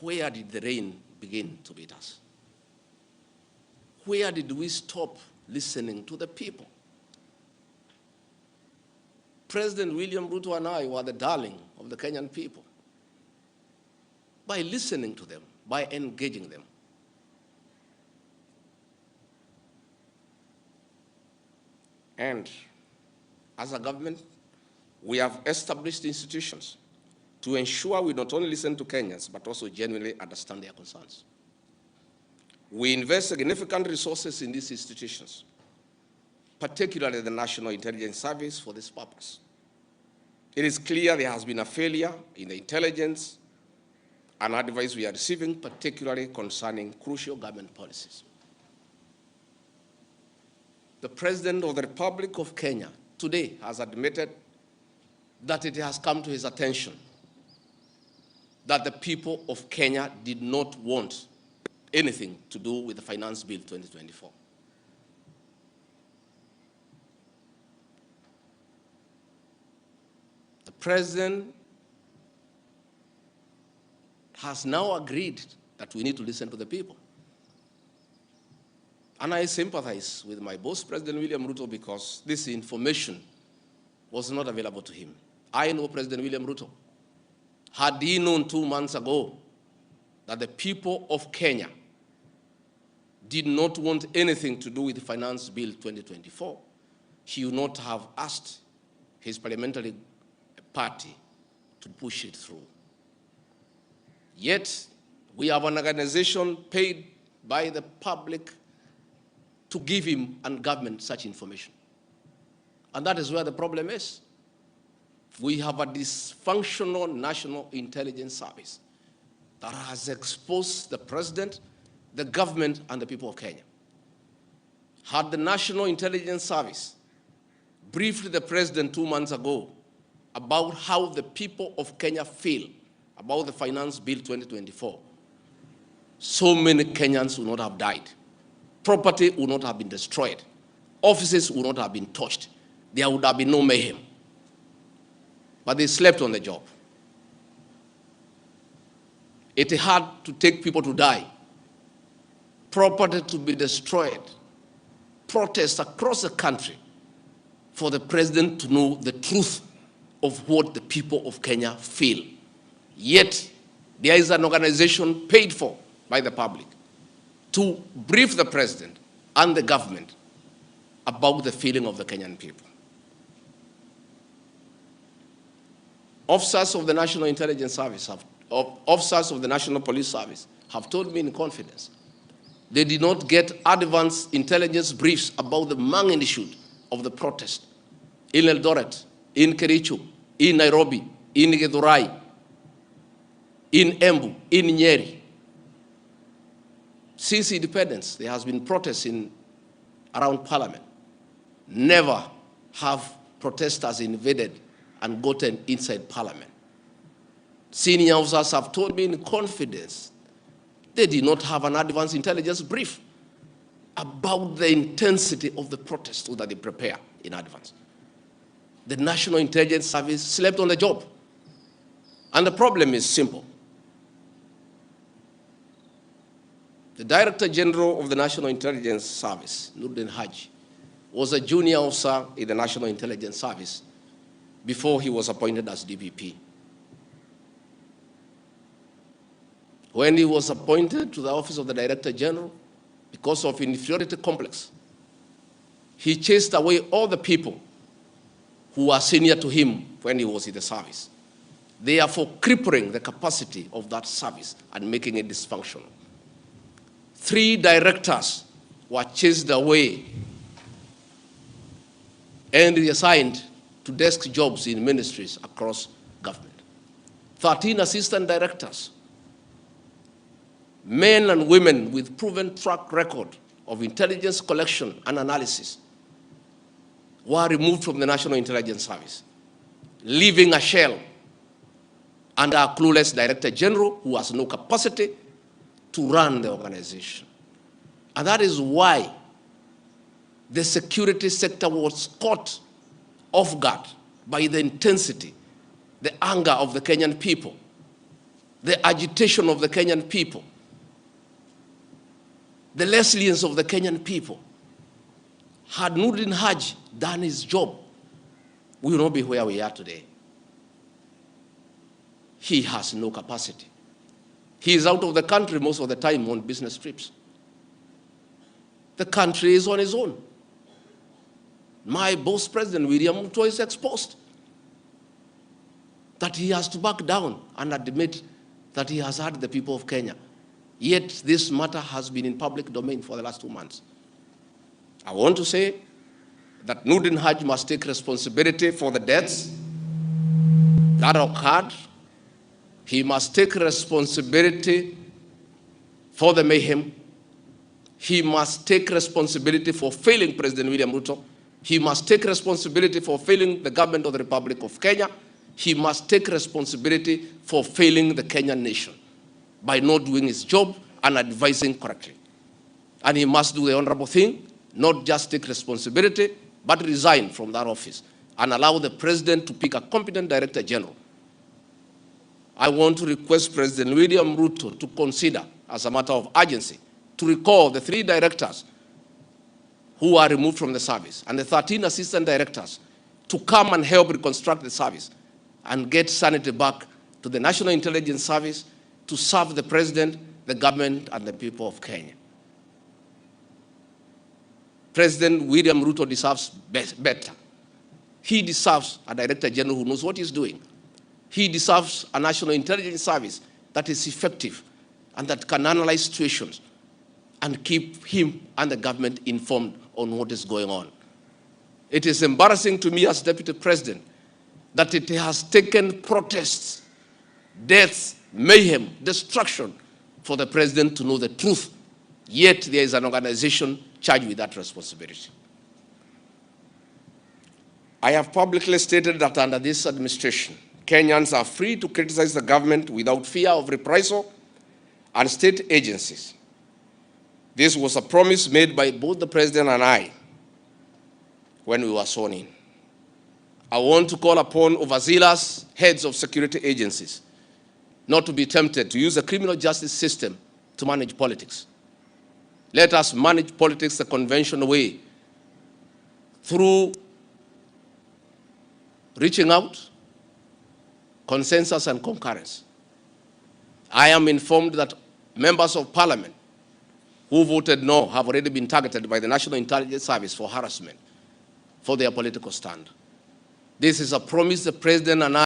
where did the rain begin to beat us? Where did we stop listening to the people? President William Ruto and I were the darling of the Kenyan people by listening to them, by engaging them. And as a government, we have established institutions to ensure we not only listen to Kenyans, but also genuinely understand their concerns. We invest significant resources in these institutions, particularly the National Intelligence Service, for this purpose. It is clear there has been a failure in the intelligence and advice we are receiving, particularly concerning crucial government policies. The President of the Republic of Kenya today has admitted that it has come to his attention that the people of Kenya did not want anything to do with the Finance Bill 2024. The President has now agreed that we need to listen to the people. And I sympathize with my boss, President William Ruto, because this information was not available to him. I know President William Ruto. Had he known 2 months ago that the people of Kenya did not want anything to do with the Finance Bill 2024, he would not have asked his parliamentary party to push it through. Yet, we have an organization paid by the public to give him and government such information. And that is where the problem is. We have a dysfunctional National Intelligence Service that has exposed the president, the government, and the people of Kenya. Had the National Intelligence Service briefed the president 2 months ago about how the people of Kenya feel about the Finance Bill 2024, so many Kenyans would not have died. Property would not have been destroyed. Offices would not have been touched. There would have been no mayhem. But they slept on the job. It had to take people to die, property to be destroyed, protests across the country for the president to know the truth of what the people of Kenya feel. Yet, there is an organization paid for by the public to brief the president and the government about the feeling of the Kenyan people. Officers of the National Intelligence Service, officers of the National Police Service have told me in confidence they did not get advance intelligence briefs about the magnitude of the protest in Eldoret, in Kericho, in Nairobi, in Githurai, in Embu, in Nyeri. Since independence, there has been protests around Parliament. Never have protesters invaded and gotten inside Parliament. Senior officers have told me in confidence they did not have an advance intelligence brief about the intensity of the protest so that they prepare in advance. The National Intelligence Service slept on the job. And the problem is simple. The Director General of the National Intelligence Service, Nuruddin Haji, was a junior officer in the National Intelligence Service before he was appointed as DPP. When he was appointed to the office of the Director General, because of inferiority complex, he chased away all the people who were senior to him when he was in the service, therefore crippling the capacity of that service and making it dysfunctional. 3 directors were chased away and reassigned to desk jobs in ministries across government. 13 assistant directors, men and women with proven track record of intelligence collection and analysis, were removed from the National Intelligence Service, leaving a shell under a clueless Director General who has no capacity to run the organization. And that is why the security sector was caught off guard by the intensity, the anger of the Kenyan people. the agitation of the Kenyan people, the resilience of the Kenyan people. Had Nurdin Haji done his job, we will not be where we are today. He has no capacity. He is out of the country most of the time on business trips. The country is on its own. My boss, President William Ruto, is exposed. That he has to back down and admit that he has hurt the people of Kenya. Yet this matter has been in public domain for the last 2 months. I want to say that Nurdin Haji must take responsibility for the deaths that occurred. He must take responsibility for the mayhem. He must take responsibility for failing President William Ruto. He must take responsibility for failing the government of the Republic of Kenya. He must take responsibility for failing the Kenyan nation by not doing his job and advising correctly. And he must do the honorable thing, not just take responsibility, but resign from that office and allow the president to pick a competent director general. I want to request President William Ruto to consider, as a matter of urgency, to recall the 3 directors who are removed from the service and the 13 assistant directors to come and help reconstruct the service and get sanity back to the National Intelligence Service to serve the president, the government, and the people of Kenya. President William Ruto deserves better. He deserves a director general who knows what he's doing. He deserves a National Intelligence Service that is effective and that can analyze situations and keep him and the government informed on what is going on. It is embarrassing to me as Deputy President that it has taken protests, deaths, mayhem, destruction for the president to know the truth. Yet there is an organization charged with that responsibility. I have publicly stated that under this administration, Kenyans are free to criticize the government without fear of reprisal and state agencies. This was a promise made by both the president and I when we were sworn in. I want to call upon overzealous heads of security agencies not to be tempted to use the criminal justice system to manage politics. Let us manage politics the conventional way, through reaching out, consensus, and concurrence. I am informed that members of parliament who voted no have already been targeted by the National Intelligence Service for harassment for their political stand. This is a promise the president and I